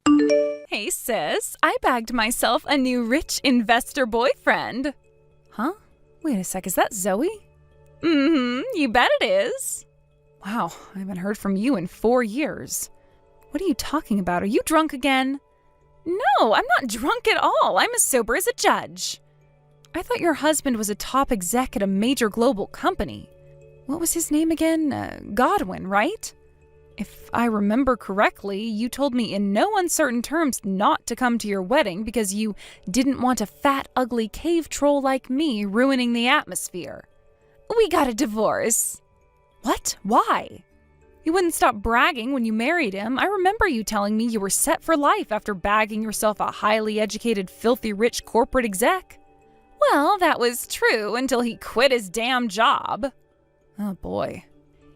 Hey sis, I bagged myself a new rich investor boyfriend. Huh? Wait a sec, is that Zoe? You bet it is. Wow, I haven't heard from you in 4 years. What are you talking about? Are you drunk again? No, I'm not drunk at all. I'm as sober as a judge. I thought your husband was a top exec at a major global company. What was his name again? Godwin, right? If I remember correctly, you told me in no uncertain terms not to come to your wedding because you didn't want a fat, ugly cave troll like me ruining the atmosphere. We got a divorce. What? Why? You wouldn't stop bragging when you married him. I remember you telling me you were set for life after bagging yourself a highly educated, filthy rich corporate exec. Well, that was true until he quit his damn job. Oh boy.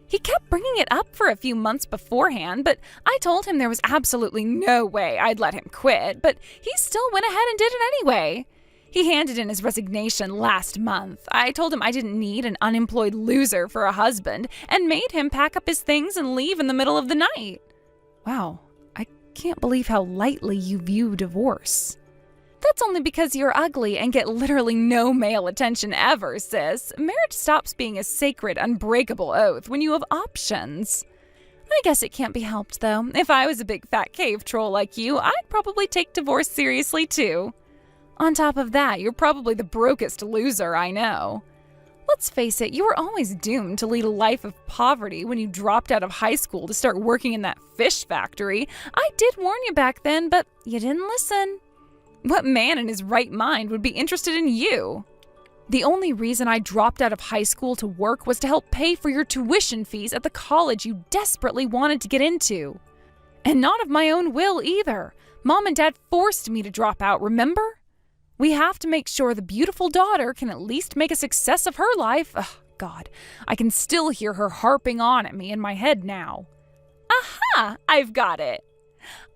He kept bringing it up for a few months beforehand, but I told him there was absolutely no way I'd let him quit, but he still went ahead and did it anyway. He handed in his resignation last month. I told him I didn't need an unemployed loser for a husband and made him pack up his things and leave in the middle of the night. Wow, I can't believe how lightly you view divorce. That's only because you're ugly and get literally no male attention ever, sis. Marriage stops being a sacred, unbreakable oath when you have options. I guess it can't be helped, though. If I was a big fat cave troll like you, I'd probably take divorce seriously, too. On top of that, you're probably the brokest loser I know. Let's face it, you were always doomed to lead a life of poverty when you dropped out of high school to start working in that fish factory. I did warn you back then, but you didn't listen. What man in his right mind would be interested in you? The only reason I dropped out of high school to work was to help pay for your tuition fees at the college you desperately wanted to get into. And not of my own will either. Mom and Dad forced me to drop out, remember? We have to make sure the beautiful daughter can at least make a success of her life. Ugh, God, I can still hear her harping on at me in my head now. Aha! I've got it.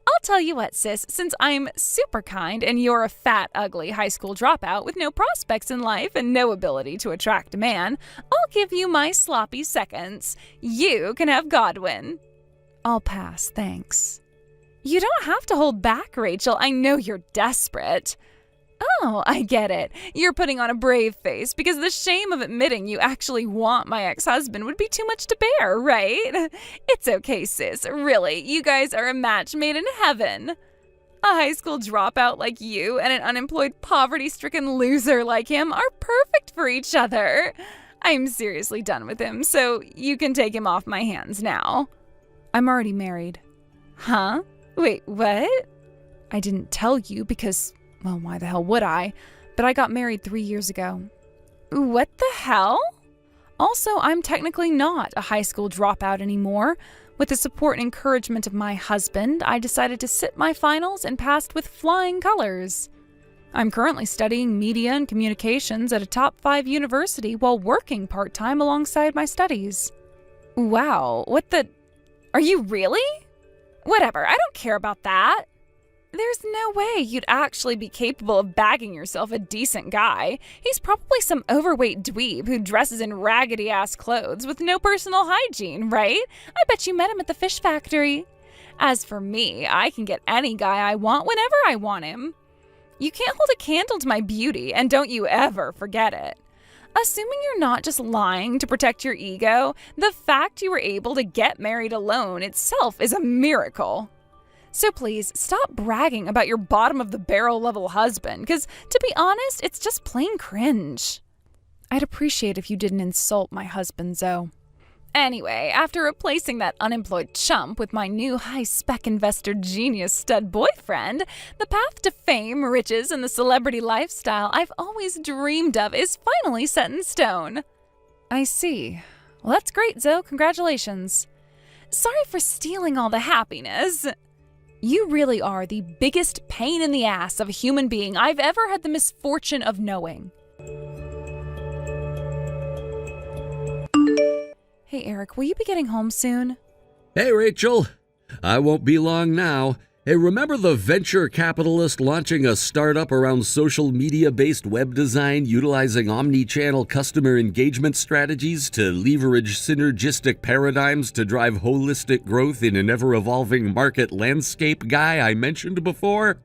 I'll tell you what, sis, since I'm super kind and you're a fat, ugly high school dropout with no prospects in life and no ability to attract a man, I'll give you my sloppy seconds. You can have Godwin. I'll pass, thanks. You don't have to hold back, Rachel. I know you're desperate. Oh, I get it. You're putting on a brave face because the shame of admitting you actually want my ex-husband would be too much to bear, right? It's okay, sis. Really, you guys are a match made in heaven. A high school dropout like you and an unemployed, poverty-stricken loser like him are perfect for each other. I'm seriously done with him, so you can take him off my hands now. I'm already married. Huh? Wait, what? I didn't tell you because... well, why the hell would I? But I got married 3 years ago. What the hell? Also, I'm technically not a high school dropout anymore. With the support and encouragement of my husband, I decided to sit my finals and passed with flying colors. I'm currently studying media and communications at a top 5 university while working part-time alongside my studies. Wow, what the... Are you really? Whatever, I don't care about that. There's no way you'd actually be capable of bagging yourself a decent guy. He's probably some overweight dweeb who dresses in raggedy-ass clothes with no personal hygiene, right? I bet you met him at the fish factory. As for me, I can get any guy I want whenever I want him. You can't hold a candle to my beauty, and don't you ever forget it. Assuming you're not just lying to protect your ego, the fact you were able to get married alone itself is a miracle. So please, stop bragging about your bottom-of-the-barrel level husband, because, to be honest, it's just plain cringe. I'd appreciate if you didn't insult my husband, Zoe. Anyway, after replacing that unemployed chump with my new high-spec investor genius stud boyfriend, the path to fame, riches, and the celebrity lifestyle I've always dreamed of is finally set in stone. I see. Well, that's great, Zoe. Congratulations. Sorry for stealing all the happiness. You really are the biggest pain in the ass of a human being I've ever had the misfortune of knowing. Hey, Eric, will you be getting home soon? Hey, Rachel. I won't be long now. Hey, remember the venture capitalist launching a startup around social media-based web design utilizing omni-channel customer engagement strategies to leverage synergistic paradigms to drive holistic growth in an ever-evolving market landscape guy I mentioned before?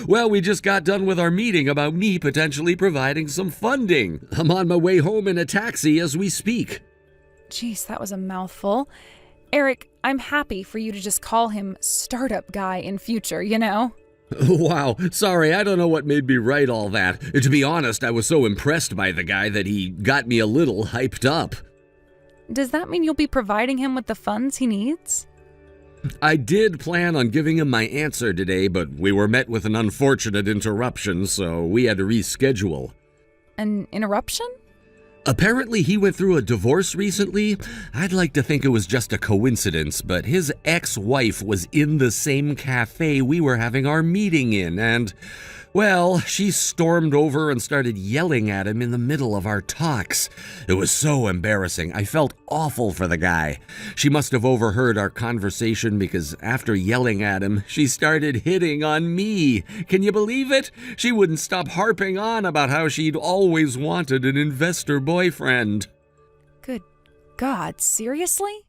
Well, we just got done with our meeting about me potentially providing some funding. I'm on my way home in a taxi as we speak. Jeez, that was a mouthful. Eric, I'm happy for you to just call him startup guy in future, you know? Wow, sorry, I don't know what made me write all that. To be honest, I was so impressed by the guy that he got me a little hyped up. Does that mean you'll be providing him with the funds he needs? I did plan on giving him my answer today, but we were met with an unfortunate interruption, so we had to reschedule. An interruption? Apparently he went through a divorce recently. I'd like to think it was just a coincidence, but his ex-wife was in the same cafe we were having our meeting in, and, well, she stormed over and started yelling at him in the middle of our talks. It was so embarrassing. I felt awful for the guy. She must have overheard our conversation because after yelling at him, she started hitting on me. Can you believe it? She wouldn't stop harping on about how she'd always wanted an investor boyfriend. Good God, seriously?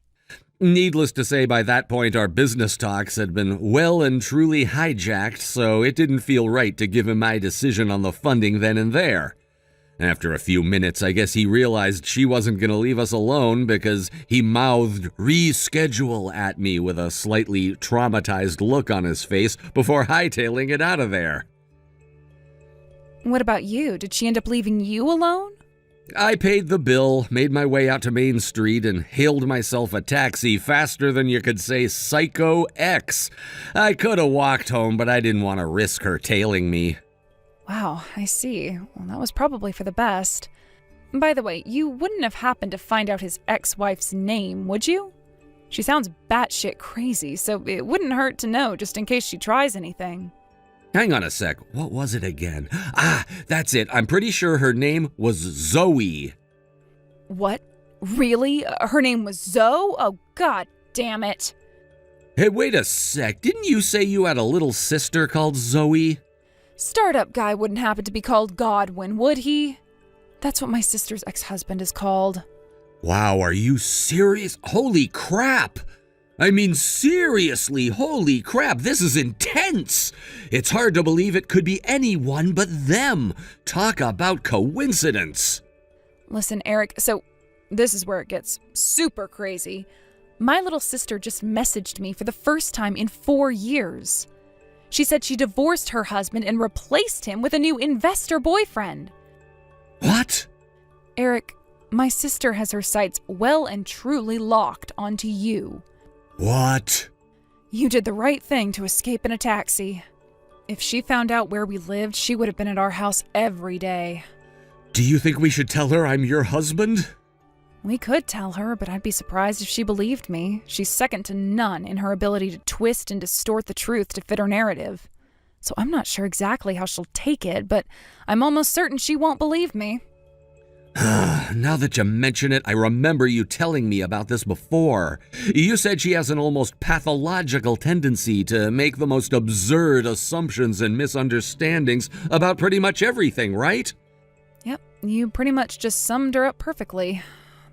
Needless to say, by that point, our business talks had been well and truly hijacked, so it didn't feel right to give him my decision on the funding then and there. After a few minutes, I guess he realized she wasn't going to leave us alone because he mouthed reschedule at me with a slightly traumatized look on his face before hightailing it out of there. What about you? Did she end up leaving you alone? I paid the bill, made my way out to Main Street, and hailed myself a taxi faster than you could say Psycho X. I could have walked home, but I didn't want to risk her tailing me. Wow, I see. Well, that was probably for the best. By the way, you wouldn't have happened to find out his ex-wife's name, would you? She sounds batshit crazy, so it wouldn't hurt to know just in case she tries anything. Hang on a sec, what was it again? That's it. I'm pretty sure her name was Zoe. What? Really? Her name was Zoe? Oh, God damn it. Hey, wait a sec. Didn't you say you had a little sister called Zoe? Startup guy wouldn't happen to be called Godwin, would he? That's what my sister's ex-husband is called. Wow, are you serious? Holy crap! I mean, seriously, holy crap, this is intense! It's hard to believe it could be anyone but them. Talk about coincidence. Listen, Eric, so this is where it gets super crazy. My little sister just messaged me for the first time in 4 years. She said she divorced her husband and replaced him with a new investor boyfriend. What? Eric, my sister has her sights well and truly locked onto you. What? You did the right thing to escape in a taxi. If she found out where we lived, she would have been at our house every day. Do you think we should tell her I'm your husband? We could tell her, but I'd be surprised if she believed me. She's second to none in her ability to twist and distort the truth to fit her narrative. So I'm not sure exactly how she'll take it, but I'm almost certain she won't believe me. Now that you mention it, I remember you telling me about this before. You said she has an almost pathological tendency to make the most absurd assumptions and misunderstandings about pretty much everything, right? Yep, you pretty much just summed her up perfectly.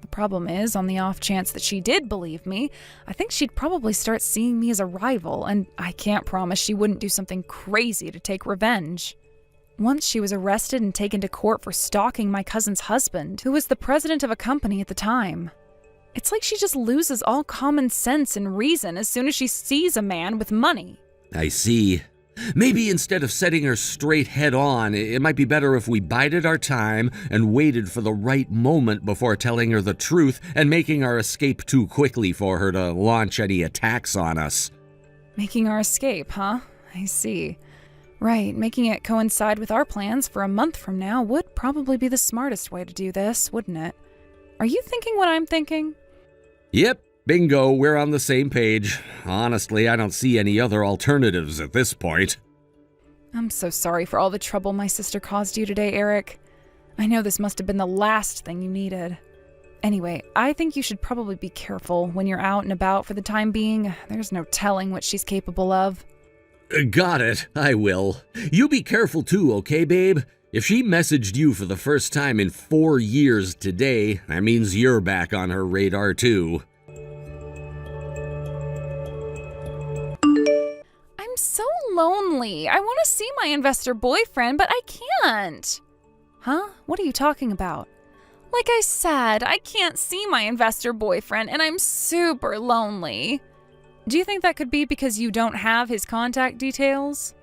The problem is, on the off chance that she did believe me, I think she'd probably start seeing me as a rival, and I can't promise she wouldn't do something crazy to take revenge. Once she was arrested and taken to court for stalking my cousin's husband, who was the president of a company at the time. It's like she just loses all common sense and reason as soon as she sees a man with money. I see. Maybe instead of setting her straight head on, it might be better if we bided our time and waited for the right moment before telling her the truth and making our escape too quickly for her to launch any attacks on us. Making our escape, huh? I see. Right, making it coincide with our plans for a month from now would probably be the smartest way to do this, wouldn't it? Are you thinking what I'm thinking? Yep, bingo, we're on the same page. Honestly, I don't see any other alternatives at this point. I'm so sorry for all the trouble my sister caused you today, Eric. I know this must have been the last thing you needed. Anyway, I think you should probably be careful when you're out and about for the time being. There's no telling what she's capable of. Got it, I will. You be careful too, okay, babe? If she messaged you for the first time in 4 years today, that means you're back on her radar too. I'm so lonely. I want to see my investor boyfriend, but I can't. Huh? What are you talking about? Like I said, I can't see my investor boyfriend, and I'm super lonely. Do you think that could be because you don't have his contact details?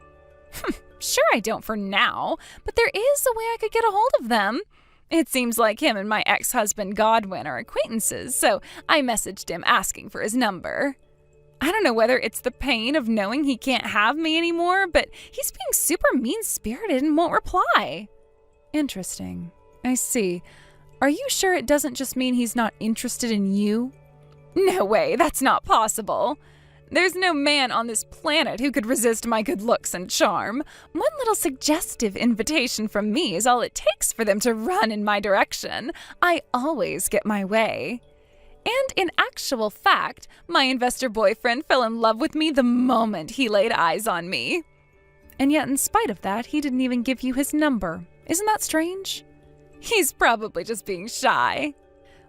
Sure I don't for now, but there is a way I could get a hold of them. It seems like him and my ex-husband Godwin are acquaintances, so I messaged him asking for his number. I don't know whether it's the pain of knowing he can't have me anymore, but he's being super mean-spirited and won't reply. Interesting. I see. Are you sure it doesn't just mean he's not interested in you? No way, that's not possible. There's no man on this planet who could resist my good looks and charm. One little suggestive invitation from me is all it takes for them to run in my direction. I always get my way. And in actual fact, my investor boyfriend fell in love with me the moment he laid eyes on me. And yet, in spite of that, he didn't even give you his number. Isn't that strange? He's probably just being shy.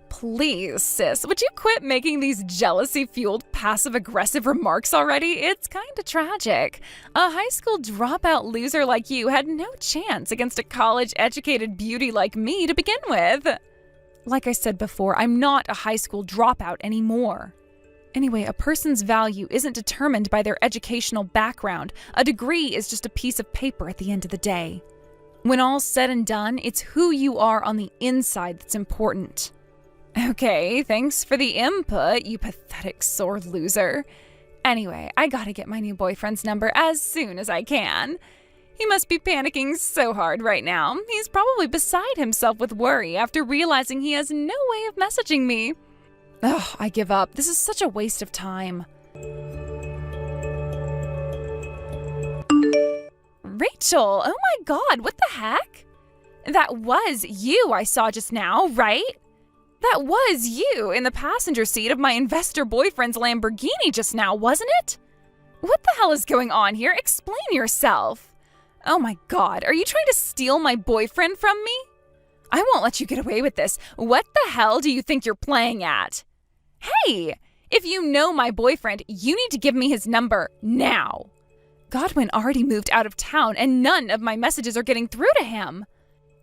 Please, sis, would you quit making these jealousy-fueled passive-aggressive remarks already? It's kinda tragic. A high school dropout loser like you had no chance against a college-educated beauty like me to begin with. Like I said before, I'm not a high school dropout anymore. Anyway, a person's value isn't determined by their educational background. A degree is just a piece of paper at the end of the day. When all's said and done, it's who you are on the inside that's important. Okay, thanks for the input, you pathetic sore loser. Anyway, I gotta get my new boyfriend's number as soon as I can. He must be panicking so hard right now. He's probably beside himself with worry after realizing he has no way of messaging me. Ugh, I give up. This is such a waste of time. Rachel, oh my God, what the heck? That was you I saw just now, right? That was you in the passenger seat of my investor boyfriend's Lamborghini just now, wasn't it? What the hell is going on here? Explain yourself. Oh my God, are you trying to steal my boyfriend from me? I won't let you get away with this. What the hell do you think you're playing at? Hey, if you know my boyfriend, you need to give me his number now. Godwin already moved out of town and none of my messages are getting through to him.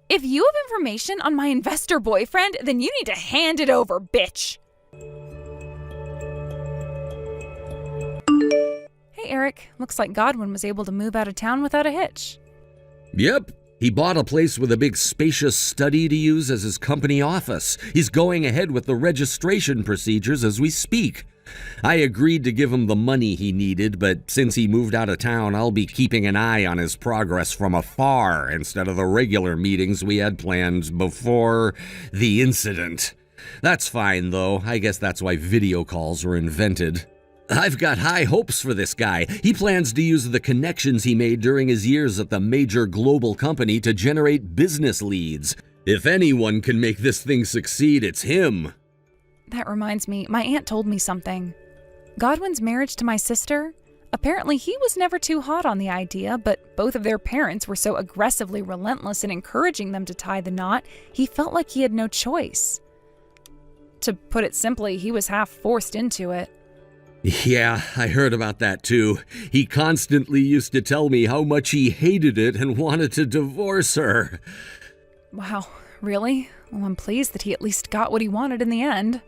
If you have information on my investor boyfriend, then you need to hand it over, bitch. Hey, Eric. Looks like Godwin was able to move out of town without a hitch. Yep. He bought a place with a big spacious study to use as his company office. He's going ahead with the registration procedures as we speak. I agreed to give him the money he needed, but since he moved out of town, I'll be keeping an eye on his progress from afar instead of the regular meetings we had planned before the incident. That's fine, though. I guess that's why video calls were invented. I've got high hopes for this guy. He plans to use the connections he made during his years at the major global company to generate business leads. If anyone can make this thing succeed, it's him. That reminds me, my aunt told me something. Godwin's marriage to my sister? Apparently he was never too hot on the idea, but both of their parents were so aggressively relentless in encouraging them to tie the knot, he felt like he had no choice. To put it simply, he was half forced into it. Yeah, I heard about that too. He constantly used to tell me how much he hated it and wanted to divorce her. Wow, really? Well, I'm pleased that he at least got what he wanted in the end.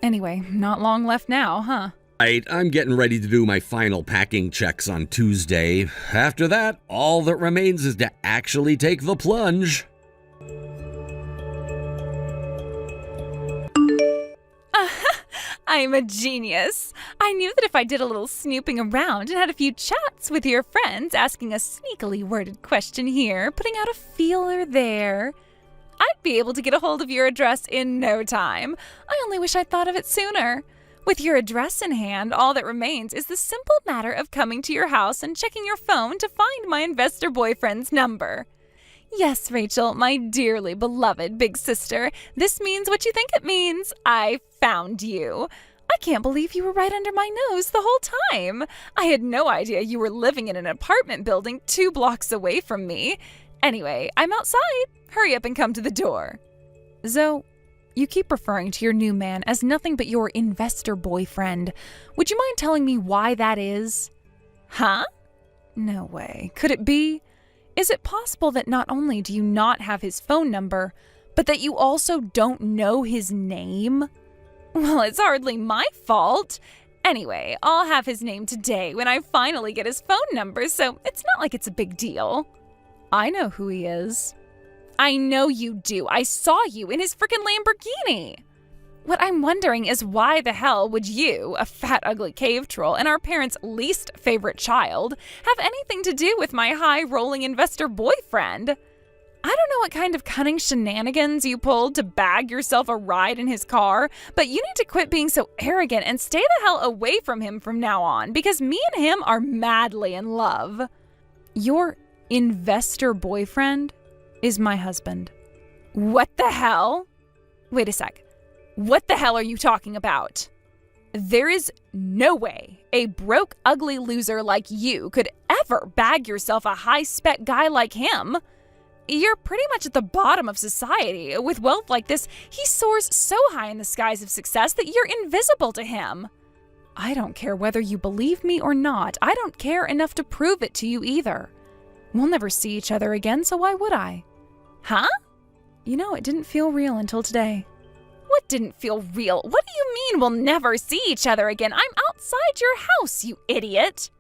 Anyway, not long left now, huh? Right, I'm getting ready to do my final packing checks on Tuesday. After that, all that remains is to actually take the plunge. I'm a genius. I knew that if I did a little snooping around and had a few chats with your friends, asking a sneakily worded question here, putting out a feeler there, I'd be able to get a hold of your address in no time. I only wish I'd thought of it sooner. With your address in hand, all that remains is the simple matter of coming to your house and checking your phone to find my investor boyfriend's number. Yes, Rachel, my dearly beloved big sister, this means what you think it means. I found you. I can't believe you were right under my nose the whole time. I had no idea you were living in an apartment building 2 blocks away from me. Anyway, I'm outside. Hurry up and come to the door. Zoe, you keep referring to your new man as nothing but your investor boyfriend. Would you mind telling me why that is? Huh? No way. Could it be? Is it possible that not only do you not have his phone number, but that you also don't know his name? Well, it's hardly my fault. Anyway, I'll have his name today when I finally get his phone number, so it's not like it's a big deal. I know who he is. I know you do. I saw you in his frickin' Lamborghini. What I'm wondering is why the hell would you, a fat, ugly cave troll and our parents' least favorite child, have anything to do with my high-rolling investor boyfriend? I don't know what kind of cunning shenanigans you pulled to bag yourself a ride in his car, but you need to quit being so arrogant and stay the hell away from him from now on, because me and him are madly in love. Your investor boyfriend is my husband. What the hell? Wait a sec. What the hell are you talking about? There is no way a broke, ugly loser like you could ever bag yourself a high-spec guy like him. You're pretty much at the bottom of society. With wealth like this, he soars so high in the skies of success that you're invisible to him. I don't care whether you believe me or not. I don't care enough to prove it to you either. We'll never see each other again, so why would I? Huh? You know, it didn't feel real until today. What didn't feel real? What do you mean we'll never see each other again? I'm outside your house, you idiot.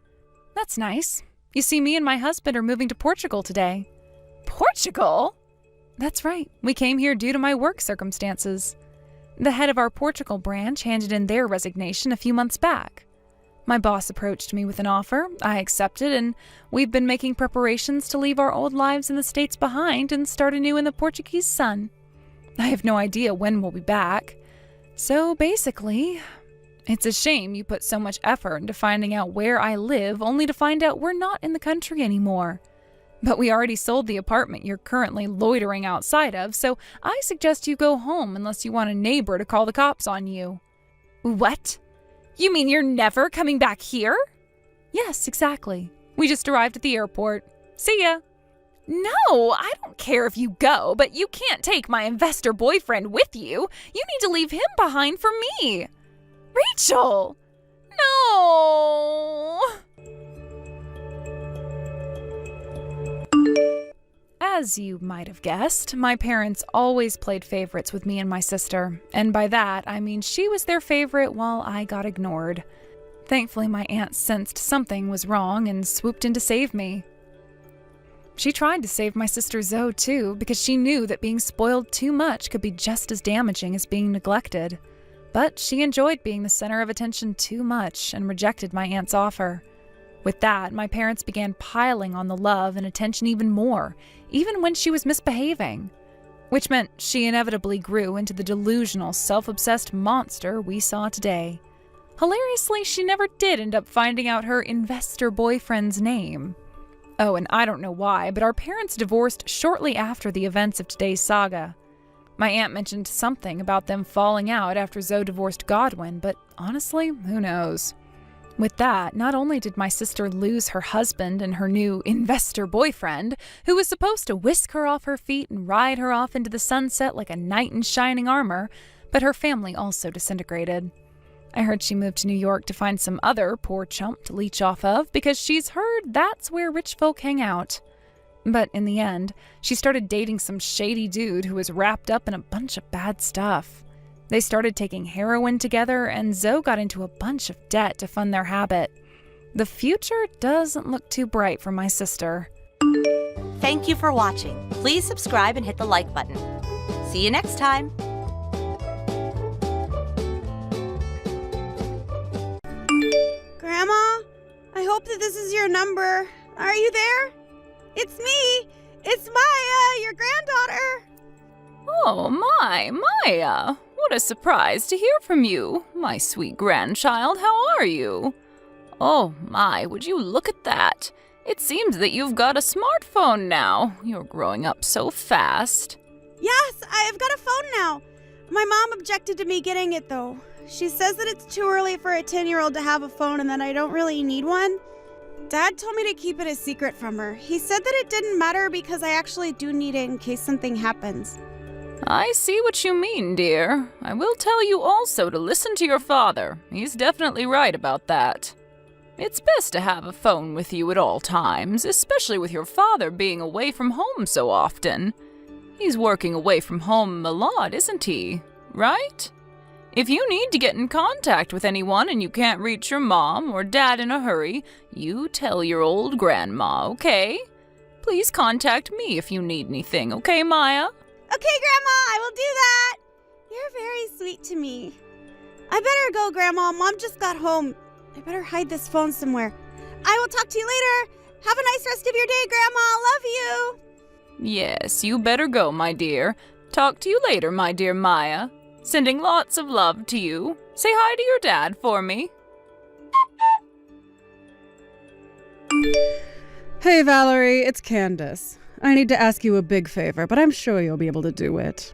That's nice. You see, me and my husband are moving to Portugal today. Portugal? That's right. We came here due to my work circumstances. The head of our Portugal branch handed in their resignation a few months back. My boss approached me with an offer. I accepted, and we've been making preparations to leave our old lives in the States behind and start anew in the Portuguese sun. I have no idea when we'll be back. So basically, it's a shame you put so much effort into finding out where I live only to find out we're not in the country anymore. But we already sold the apartment you're currently loitering outside of, so I suggest you go home unless you want a neighbor to call the cops on you. What? You mean you're never coming back here? Yes, exactly. We just arrived at the airport. See ya. No, I don't care if you go, but you can't take my investor boyfriend with you. You need to leave him behind for me. Rachel! No! As you might have guessed, my parents always played favorites with me and my sister, and by that, I mean she was their favorite while I got ignored. Thankfully, my aunt sensed something was wrong and swooped in to save me. She tried to save my sister Zoe too, because she knew that being spoiled too much could be just as damaging as being neglected. But she enjoyed being the center of attention too much and rejected my aunt's offer. With that, my parents began piling on the love and attention even more, even when she was misbehaving. Which meant she inevitably grew into the delusional, self-obsessed monster we saw today. Hilariously, she never did end up finding out her investor boyfriend's name. Oh, and I don't know why, but our parents divorced shortly after the events of today's saga. My aunt mentioned something about them falling out after Zoe divorced Godwin, but honestly, who knows? With that, not only did my sister lose her husband and her new investor boyfriend, who was supposed to whisk her off her feet and ride her off into the sunset like a knight in shining armor, but her family also disintegrated. I heard she moved to New York to find some other poor chump to leech off of because she's heard that's where rich folk hang out. But in the end, she started dating some shady dude who was wrapped up in a bunch of bad stuff. They started taking heroin together, and Zoe got into a bunch of debt to fund their habit. The future doesn't look too bright for my sister. Thank you for watching. Please subscribe and hit the like button. See you next time. Grandma, I hope that this is your number. Are you there? It's me. It's Maya, your granddaughter. Oh my, Maya! What a surprise to hear from you, my sweet grandchild. How are you? Oh my, would you look at that? It seems that you've got a smartphone now. You're growing up so fast. Yes, I've got a phone now. My mom objected to me getting it, though. She says that it's too early for a 10-year-old to have a phone and that I don't really need one. Dad told me to keep it a secret from her. He said that it didn't matter because I actually do need it in case something happens. I see what you mean, dear. I will tell you also to listen to your father. He's definitely right about that. It's best to have a phone with you at all times, especially with your father being away from home so often. He's working away from home a lot, isn't he? Right? If you need to get in contact with anyone and you can't reach your mom or dad in a hurry, you tell your old grandma, okay? Please contact me if you need anything, okay, Maya? Okay, Grandma, I will do that. You're very sweet to me. I better go, Grandma. Mom just got home. I better hide this phone somewhere. I will talk to you later. Have a nice rest of your day, Grandma. Love you. Yes, you better go, my dear. Talk to you later, my dear Maya. Sending lots of love to you. Say hi to your dad for me. Hey, Valerie, it's Candice. I need to ask you a big favor, but I'm sure you'll be able to do it.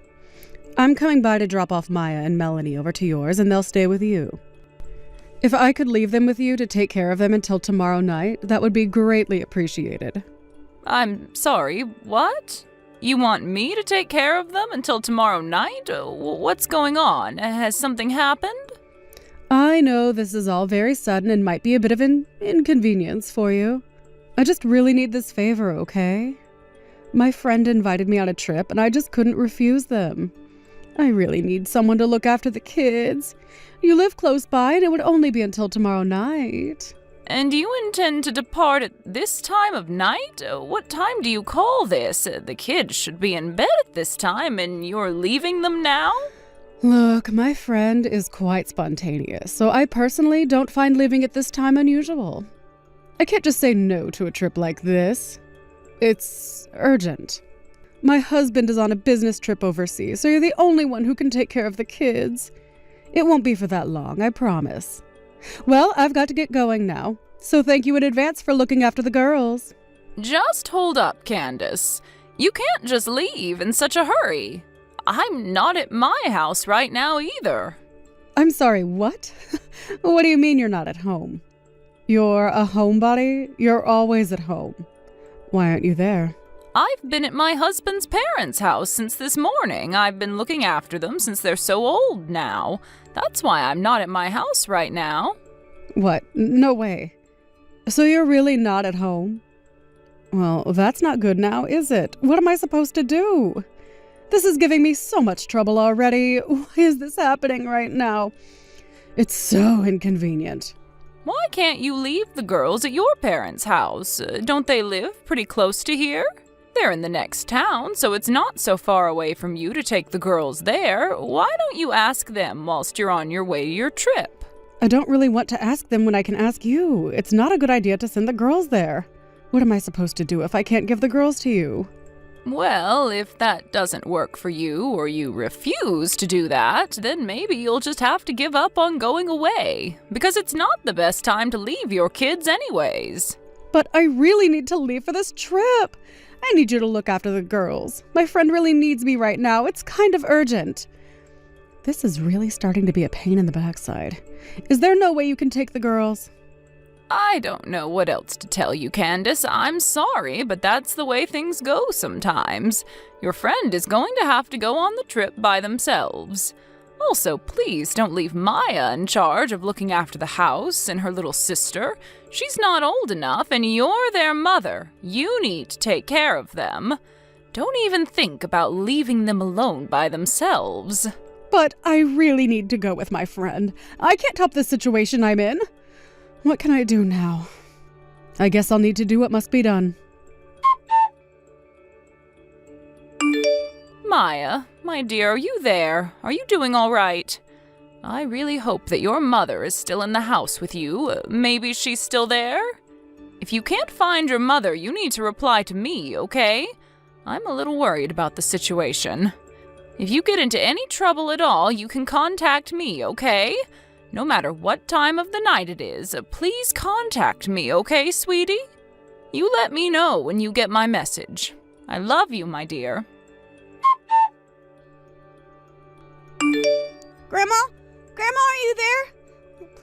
I'm coming by to drop off Maya and Melanie over to yours, and they'll stay with you. If I could leave them with you to take care of them until tomorrow night, that would be greatly appreciated. I'm sorry, what? You want me to take care of them until tomorrow night? What's going on? Has something happened? I know this is all very sudden and might be a bit of an inconvenience for you. I just really need this favor, okay? My friend invited me on a trip and I just couldn't refuse them. I really need someone to look after the kids. You live close by and it would only be until tomorrow night. And you intend to depart at this time of night? What time do you call this? The kids should be in bed at this time and you're leaving them now? Look, my friend is quite spontaneous, so I personally don't find leaving at this time unusual. I can't just say no to a trip like this. It's urgent. My husband is on a business trip overseas, so you're the only one who can take care of the kids. It won't be for that long, I promise. Well, I've got to get going now, so thank you in advance for looking after the girls. Just hold up, Candice. You can't just leave in such a hurry. I'm not at my house right now either. I'm sorry, what? What do you mean you're not at home? You're a homebody? You're always at home. Why aren't you there? I've been at my husband's parents' house since this morning. I've been looking after them since they're so old now. That's why I'm not at my house right now. What? No way. So you're really not at home? Well, that's not good now, is it? What am I supposed to do? This is giving me so much trouble already. Why is this happening right now? It's so inconvenient. Why can't you leave the girls at your parents' house? Don't they live pretty close to here? They're in the next town, so it's not so far away from you to take the girls there. Why don't you ask them whilst you're on your way to your trip? I don't really want to ask them when I can ask you. It's not a good idea to send the girls there. What am I supposed to do if I can't give the girls to you? Well, if that doesn't work for you, or you refuse to do that, then maybe you'll just have to give up on going away. Because it's not the best time to leave your kids anyways. But I really need to leave for this trip. I need you to look after the girls. My friend really needs me right now. It's kind of urgent. This is really starting to be a pain in the backside. Is there no way you can take the girls? I don't know what else to tell you, Candice. I'm sorry, but that's the way things go sometimes. Your friend is going to have to go on the trip by themselves. Also, please don't leave Maya in charge of looking after the house and her little sister. She's not old enough, and you're their mother. You need to take care of them. Don't even think about leaving them alone by themselves. But I really need to go with my friend. I can't help the situation I'm in. What can I do now? I guess I'll need to do what must be done. Maya, my dear, are you there? Are you doing all right? I really hope that your mother is still in the house with you. Maybe she's still there? If you can't find your mother, you need to reply to me, okay? I'm a little worried about the situation. If you get into any trouble at all, you can contact me, okay? No matter what time of the night it is, please contact me, okay, sweetie? You let me know when you get my message. I love you, my dear. Grandma? Grandma, are you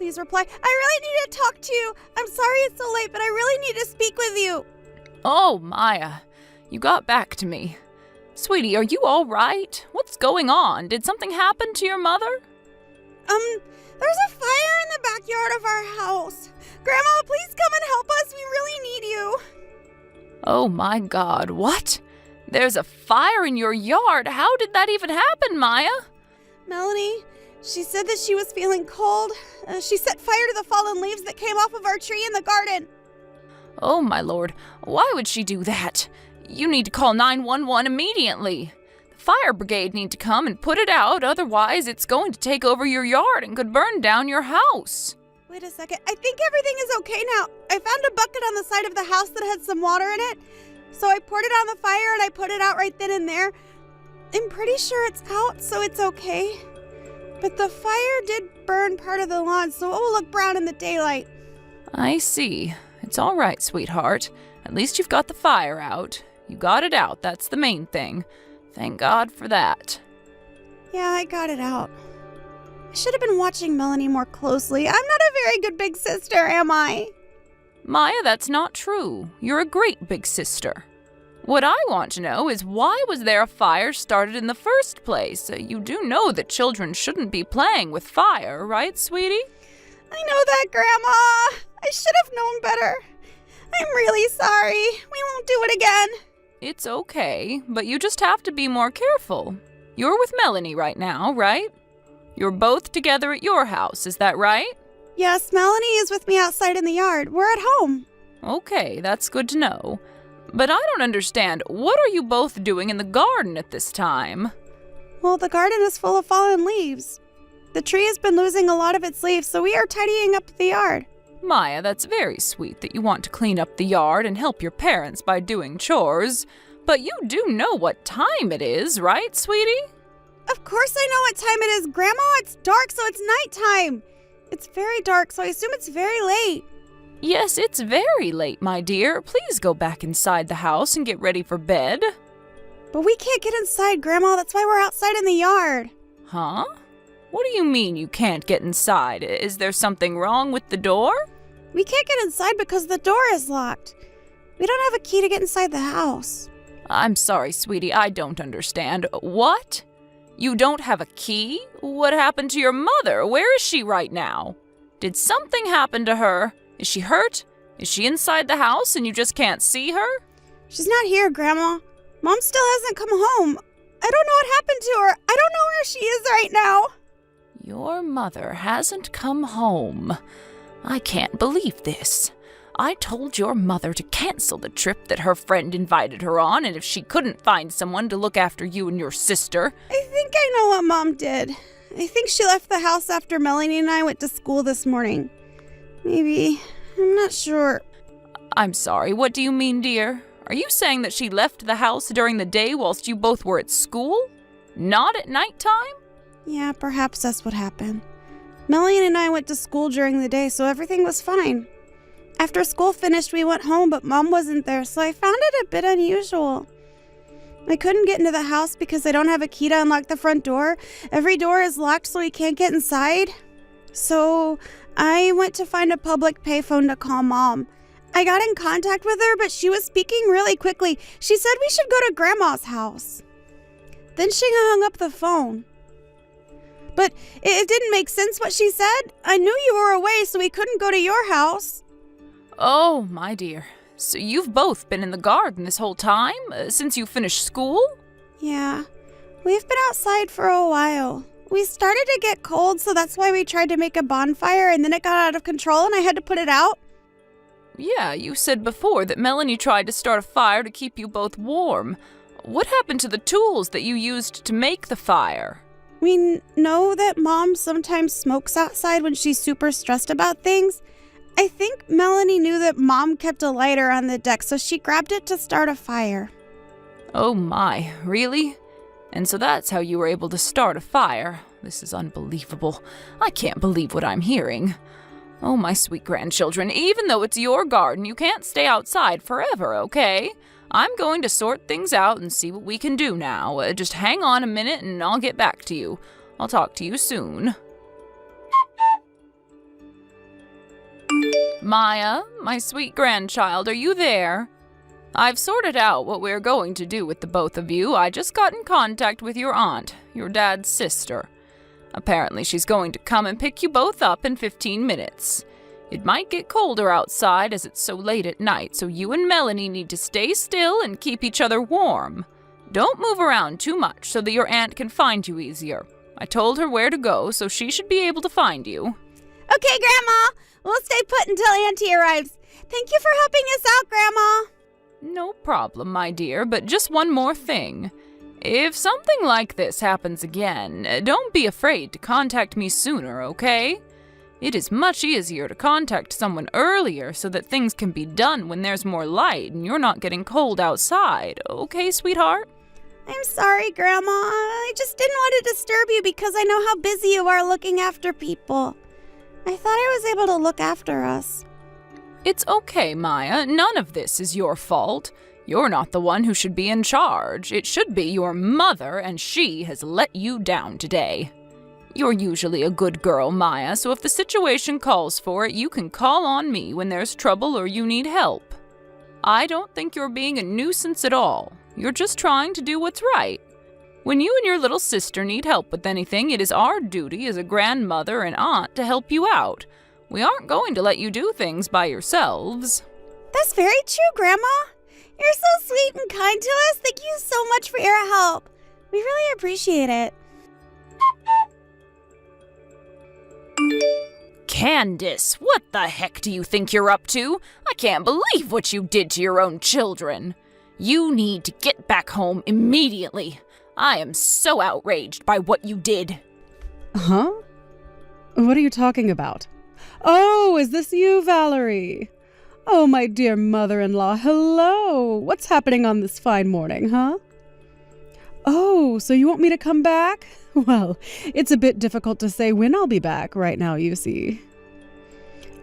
please reply. I really need to talk to you. I'm sorry it's so late, but I really need to speak with you. Oh, Maya, you got back to me. Sweetie, are you all right? What's going on? Did something happen to your mother? There's a fire in the backyard of our house. Grandma, please come and help us. We really need you. Oh my God, what? There's a fire in your yard. How did that even happen, Maya? Melanie, she said that she was feeling cold. She set fire to the fallen leaves that came off of our tree in the garden. Oh my Lord, why would she do that? You need to call 911 immediately. The fire brigade need to come and put it out, otherwise it's going to take over your yard and could burn down your house. Wait a second, I think everything is okay now. I found a bucket on the side of the house that had some water in it. So I poured it on the fire and I put it out right then and there. I'm pretty sure it's out, so it's okay. But the fire did burn part of the lawn, so it will look brown in the daylight. I see. It's all right, sweetheart. At least you've got the fire out. You got it out, that's the main thing. Thank God for that. Yeah, I got it out. I should have been watching Melanie more closely. I'm not a very good big sister, am I? Maya, that's not true. You're a great big sister. What I want to know is why was there a fire started in the first place? You do know that children shouldn't be playing with fire, right, sweetie? I know that, Grandma. I should have known better. I'm really sorry. We won't do it again. It's okay, but you just have to be more careful. You're with Melanie right now, right? You're both together at your house, is that right? Yes, Melanie is with me outside in the yard. We're at home. Okay, that's good to know. But I don't understand. What are you both doing in the garden at this time? Well, the garden is full of fallen leaves. The tree has been losing a lot of its leaves, so we are tidying up the yard. Maya, that's very sweet that you want to clean up the yard and help your parents by doing chores. But you do know what time it is, right, sweetie? Of course I know what time it is, Grandma. It's dark, so it's nighttime. It's very dark, so I assume it's very late. Yes, it's very late, my dear. Please go back inside the house and get ready for bed. But we can't get inside, Grandma. That's why we're outside in the yard. Huh? What do you mean you can't get inside? Is there something wrong with the door? We can't get inside because the door is locked. We don't have a key to get inside the house. I'm sorry, sweetie, I don't understand. What? You don't have a key? What happened to your mother? Where is she right now? Did something happen to her? Is she hurt? Is she inside the house and you just can't see her? She's not here, Grandma. Mom still hasn't come home. I don't know what happened to her. I don't know where she is right now. Your mother hasn't come home. I can't believe this. I told your mother to cancel the trip that her friend invited her on, and if she couldn't find someone to look after you and your sister... I think I know what Mom did. I think she left the house after Melanie and I went to school this morning. Maybe. I'm not sure. I'm sorry, what do you mean, dear? Are you saying that she left the house during the day whilst you both were at school? Not at nighttime? Yeah, perhaps that's what happened. Melanie and I went to school during the day, so everything was fine. After school finished, we went home, but Mom wasn't there, so I found it a bit unusual. I couldn't get into the house because I don't have a key to unlock the front door. Every door is locked, so we can't get inside. So I went to find a public payphone to call Mom. I got in contact with her, but she was speaking really quickly. She said we should go to Grandma's house. Then she hung up the phone. But it didn't make sense what she said. I knew you were away, so we couldn't go to your house. Oh, my dear. So you've both been in the garden this whole time, since you finished school? Yeah, we've been outside for a while. We started to get cold, so that's why we tried to make a bonfire, and then it got out of control and I had to put it out. Yeah, you said before that Melanie tried to start a fire to keep you both warm. What happened to the tools that you used to make the fire? We know that Mom sometimes smokes outside when she's super stressed about things. I think Melanie knew that Mom kept a lighter on the deck, so she grabbed it to start a fire. Oh my, really? And so that's how you were able to start a fire. This is unbelievable. I can't believe what I'm hearing. Oh, my sweet grandchildren, even though it's your garden, you can't stay outside forever, okay? I'm going to sort things out and see what we can do now. Just hang on a minute and I'll get back to you. I'll talk to you soon. Maya, my sweet grandchild, are you there? I've sorted out what we're going to do with the both of you. I just got in contact with your aunt, your dad's sister. Apparently she's going to come and pick you both up in 15 minutes. It might get colder outside as it's so late at night, so you and Melanie need to stay still and keep each other warm. Don't move around too much so that your aunt can find you easier. I told her where to go, so she should be able to find you. Okay, Grandma. We'll stay put until Auntie arrives. Thank you for helping us out, Grandma. No problem, my dear, but just one more thing. If something like this happens again, don't be afraid to contact me sooner, okay? It is much easier to contact someone earlier so that things can be done when there's more light and you're not getting cold outside, okay, sweetheart? I'm sorry, Grandma. I just didn't want to disturb you because I know how busy you are looking after people. I thought I was able to look after us. It's okay, Maya. None of this is your fault. You're not the one who should be in charge. It should be your mother, and she has let you down today. You're usually a good girl, Maya, so if the situation calls for it, you can call on me when there's trouble or you need help. I don't think you're being a nuisance at all. You're just trying to do what's right. When you and your little sister need help with anything, it is our duty as a grandmother and aunt to help you out. We aren't going to let you do things by yourselves. That's very true, Grandma. You're so sweet and kind to us. Thank you so much for your help. We really appreciate it. Candice, what the heck do you think you're up to? I can't believe what you did to your own children. You need to get back home immediately. I am so outraged by what you did. Huh? What are you talking about? Oh, is this you, Valerie? Oh, my dear mother-in-law, hello. What's happening on this fine morning, huh? Oh, so you want me to come back? Well, it's a bit difficult to say when I'll be back right now, you see.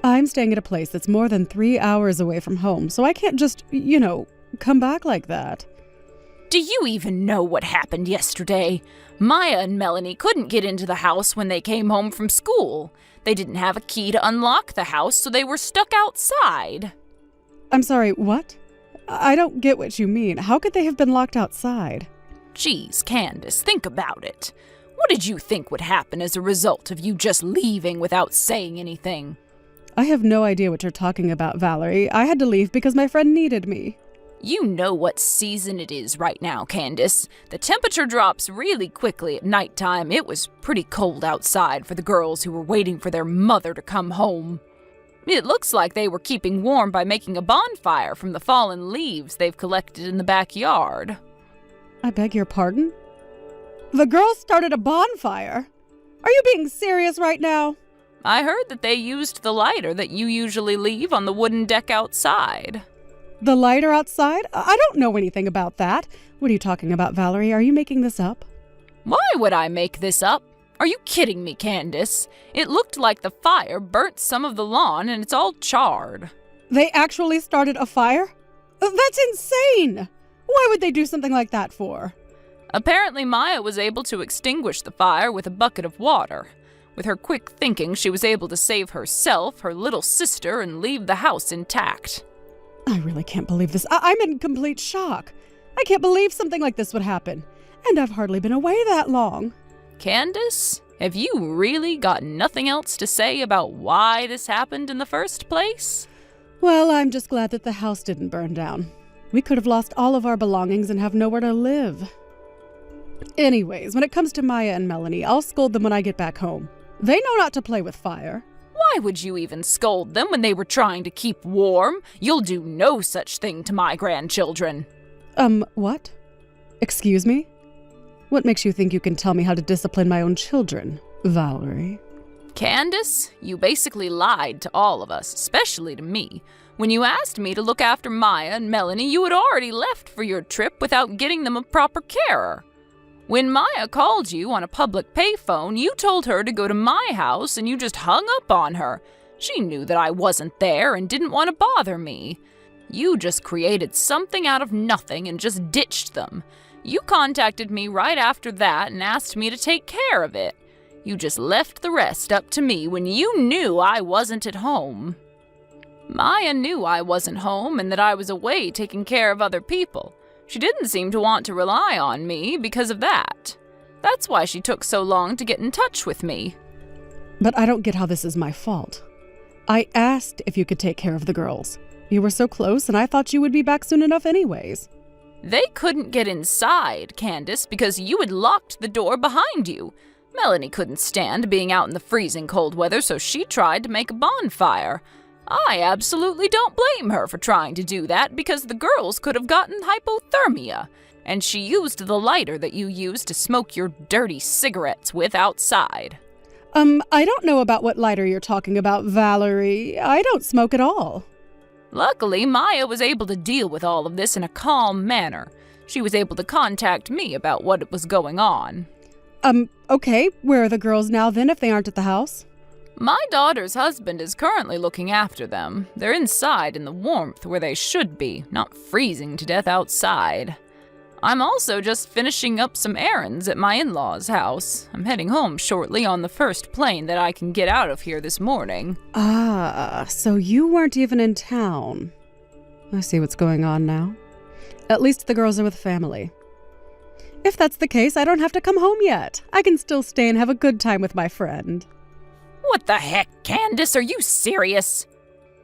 I'm staying at a place that's more than 3 hours away from home, so I can't just, come back like that. Do you even know what happened yesterday? Maya and Melanie couldn't get into the house when they came home from school. They didn't have a key to unlock the house, so they were stuck outside. I'm sorry, what? I don't get what you mean. How could they have been locked outside? Geez, Candice, think about it. What did you think would happen as a result of you just leaving without saying anything? I have no idea what you're talking about, Valerie. I had to leave because my friend needed me. You know what season it is right now, Candice. The temperature drops really quickly at nighttime. It was pretty cold outside for the girls who were waiting for their mother to come home. It looks like they were keeping warm by making a bonfire from the fallen leaves they've collected in the backyard. I beg your pardon? The girls started a bonfire? Are you being serious right now? I heard that they used the lighter that you usually leave on the wooden deck outside. The lighter outside? I don't know anything about that. What are you talking about, Valerie? Are you making this up? Why would I make this up? Are you kidding me, Candice? It looked like the fire burnt some of the lawn and it's all charred. They actually started a fire? That's insane! Why would they do something like that for? Apparently Maya was able to extinguish the fire with a bucket of water. With her quick thinking, she was able to save herself, her little sister, and leave the house intact. I really can't believe this. I'm in complete shock. I can't believe something like this would happen. And I've hardly been away that long. Candice, have you really got nothing else to say about why this happened in the first place? Well, I'm just glad that the house didn't burn down. We could have lost all of our belongings and have nowhere to live. Anyways, when it comes to Maya and Melanie, I'll scold them when I get back home. They know not to play with fire. Why would you even scold them when they were trying to keep warm? You'll do no such thing to my grandchildren. What? Excuse me? What makes you think you can tell me how to discipline my own children, Valerie? Candice, you basically lied to all of us, especially to me. When you asked me to look after Maya and Melanie, you had already left for your trip without getting them a proper carer. When Maya called you on a public payphone, you told her to go to my house and you just hung up on her. She knew that I wasn't there and didn't want to bother me. You just created something out of nothing and just ditched them. You contacted me right after that and asked me to take care of it. You just left the rest up to me when you knew I wasn't at home. Maya knew I wasn't home and that I was away taking care of other people. She didn't seem to want to rely on me because of that. That's why she took so long to get in touch with me. But I don't get how this is my fault. I asked if you could take care of the girls. You were so close, and I thought you would be back soon enough anyways. They couldn't get inside, Candice, because you had locked the door behind you. Melanie couldn't stand being out in the freezing cold weather, so she tried to make a bonfire. I absolutely don't blame her for trying to do that because the girls could have gotten hypothermia, and she used the lighter that you used to smoke your dirty cigarettes with outside. I don't know about what lighter you're talking about, Valerie. I don't smoke at all. Luckily, Maya was able to deal with all of this in a calm manner. She was able to contact me about what was going on. Okay. Where are the girls now then if they aren't at the house? My daughter's husband is currently looking after them. They're inside in the warmth where they should be, not freezing to death outside. I'm also just finishing up some errands at my in-laws' house. I'm heading home shortly on the first plane that I can get out of here this morning. Ah, so you weren't even in town. I see what's going on now. At least the girls are with family. If that's the case, I don't have to come home yet. I can still stay and have a good time with my friend. What the heck, Candice? Are you serious?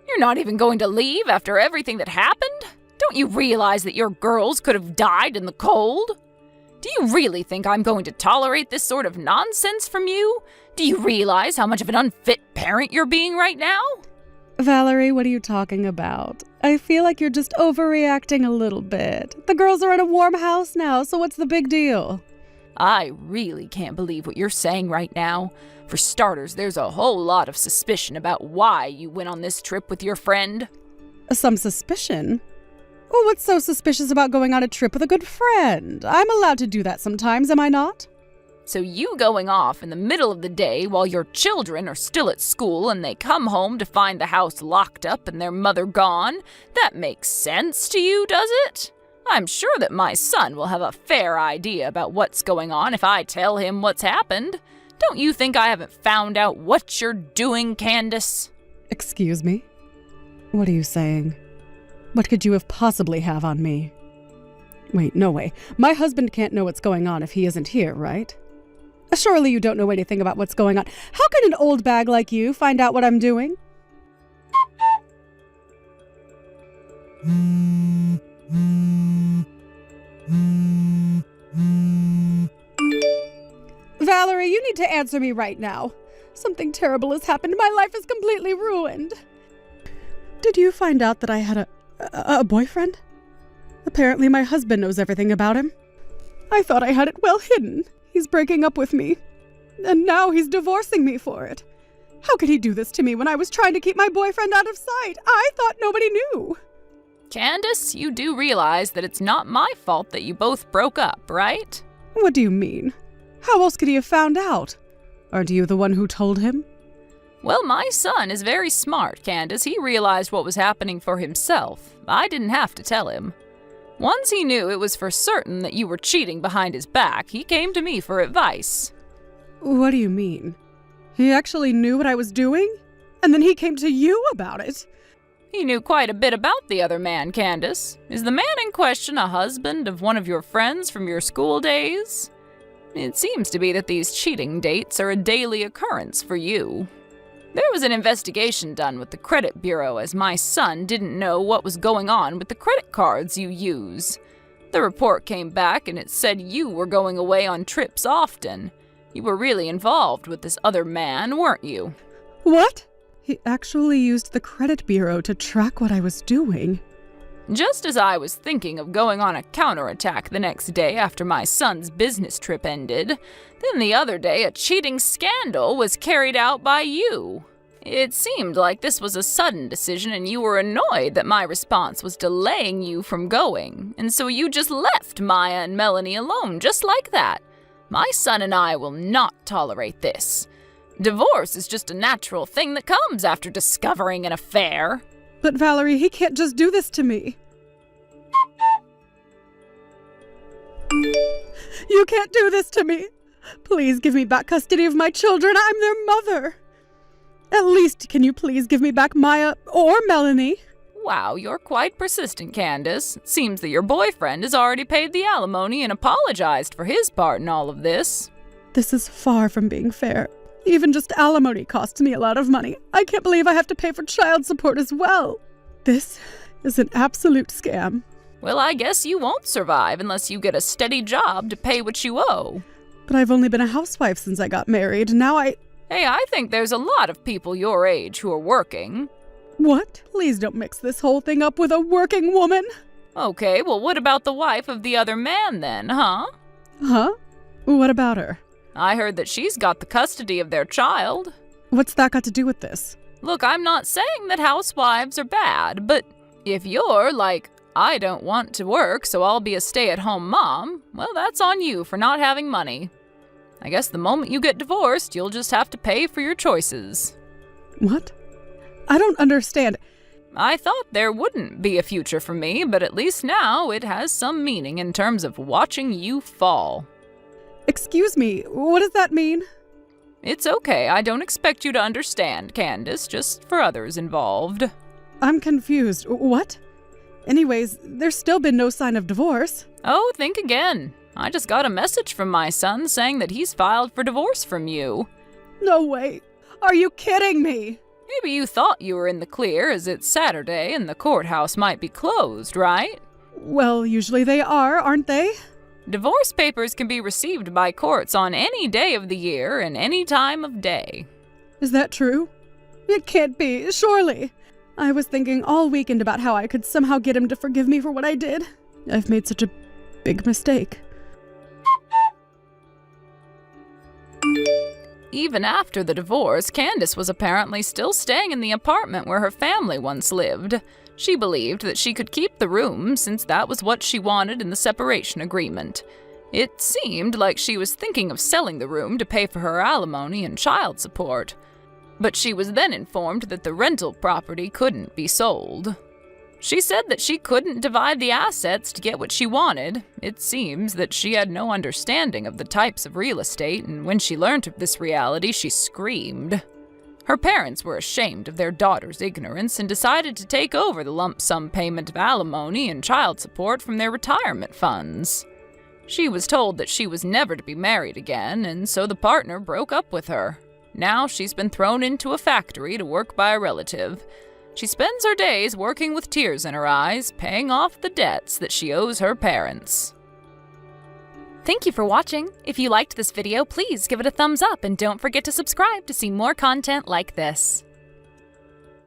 You're not even going to leave after everything that happened? Don't you realize that your girls could have died in the cold? Do you really think I'm going to tolerate this sort of nonsense from you? Do you realize how much of an unfit parent you're being right now? Valerie, what are you talking about? I feel like you're just overreacting a little bit. The girls are in a warm house now, so what's the big deal? I really can't believe what you're saying right now. For starters, there's a whole lot of suspicion about why you went on this trip with your friend. Some suspicion? Well, what's so suspicious about going on a trip with a good friend? I'm allowed to do that sometimes, am I not? So you going off in the middle of the day while your children are still at school and they come home to find the house locked up and their mother gone, that makes sense to you, does it? I'm sure that my son will have a fair idea about what's going on if I tell him what's happened. Don't you think I haven't found out what you're doing, Candice? Excuse me? What are you saying? What could you have possibly have on me? Wait, no way. My husband can't know what's going on if he isn't here, right? Surely you don't know anything about what's going on. How can an old bag like you find out what I'm doing? Valerie, you need to answer me right now. Something terrible has happened. My life is completely ruined. Did you find out that I had a boyfriend? Apparently my husband knows everything about him. I thought I had it well hidden. He's breaking up with me. And now he's divorcing me for it. How could he do this to me when I was trying to keep my boyfriend out of sight? I thought nobody knew. Candice, you do realize that it's not my fault that you both broke up, right? What do you mean? How else could he have found out? Aren't you the one who told him? Well, my son is very smart, Candice. He realized what was happening for himself. I didn't have to tell him. Once he knew it was for certain that you were cheating behind his back, he came to me for advice. What do you mean? He actually knew what I was doing? And then he came to you about it? He knew quite a bit about the other man, Candice. Is the man in question a husband of one of your friends from your school days? It seems to be that these cheating dates are a daily occurrence for you. There was an investigation done with the credit bureau as my son didn't know what was going on with the credit cards you use. The report came back and it said you were going away on trips often. You were really involved with this other man, weren't you? What? He actually used the credit bureau to track what I was doing. Just as I was thinking of going on a counterattack the next day after my son's business trip ended, then the other day a cheating scandal was carried out by you. It seemed like this was a sudden decision and you were annoyed that my response was delaying you from going, and so you just left Maya and Melanie alone just like that. My son and I will not tolerate this. Divorce is just a natural thing that comes after discovering an affair. But Valerie, he can't just do this to me. You can't do this to me. Please give me back custody of my children. I'm their mother. At least can you please give me back Maya or Melanie? Wow, you're quite persistent, Candice. It seems that your boyfriend has already paid the alimony and apologized for his part in all of this. This is far from being fair. Even just alimony costs me a lot of money. I can't believe I have to pay for child support as well. This is an absolute scam. Well, I guess you won't survive unless you get a steady job to pay what you owe. But I've only been a housewife since I got married. Now Hey, I think there's a lot of people your age who are working. What? Please don't mix this whole thing up with a working woman. Okay, well, what about the wife of the other man then, huh? Huh? What about her? I heard that she's got the custody of their child. What's that got to do with this? Look, I'm not saying that housewives are bad, but if you're like, I don't want to work, so I'll be a stay-at-home mom, well, that's on you for not having money. I guess the moment you get divorced, you'll just have to pay for your choices. What? I don't understand. I thought there wouldn't be a future for me, but at least now it has some meaning in terms of watching you fall. Excuse me, what does that mean? It's okay, I don't expect you to understand, Candice, just for others involved. I'm confused. What? Anyways, there's still been no sign of divorce. Oh, think again. I just got a message from my son saying that he's filed for divorce from you. No way. Are you kidding me? Maybe you thought you were in the clear as it's Saturday and the courthouse might be closed, right? Well, usually they are, aren't they? Divorce papers can be received by courts on any day of the year and any time of day. Is that true? It can't be, surely. I was thinking all weekend about how I could somehow get him to forgive me for what I did. I've made such a big mistake. Even after the divorce, Candice was apparently still staying in the apartment where her family once lived. She believed that she could keep the room since that was what she wanted in the separation agreement. It seemed like she was thinking of selling the room to pay for her alimony and child support. But she was then informed that the rental property couldn't be sold. She said that she couldn't divide the assets to get what she wanted. It seems that she had no understanding of the types of real estate, and when she learned of this reality, she screamed. Her parents were ashamed of their daughter's ignorance and decided to take over the lump sum payment of alimony and child support from their retirement funds. She was told that she was never to be married again, and so the partner broke up with her. Now she's been thrown into a factory to work by a relative. She spends her days working with tears in her eyes, paying off the debts that she owes her parents. Thank you for watching. If you liked this video, please give it a thumbs up and don't forget to subscribe to see more content like this.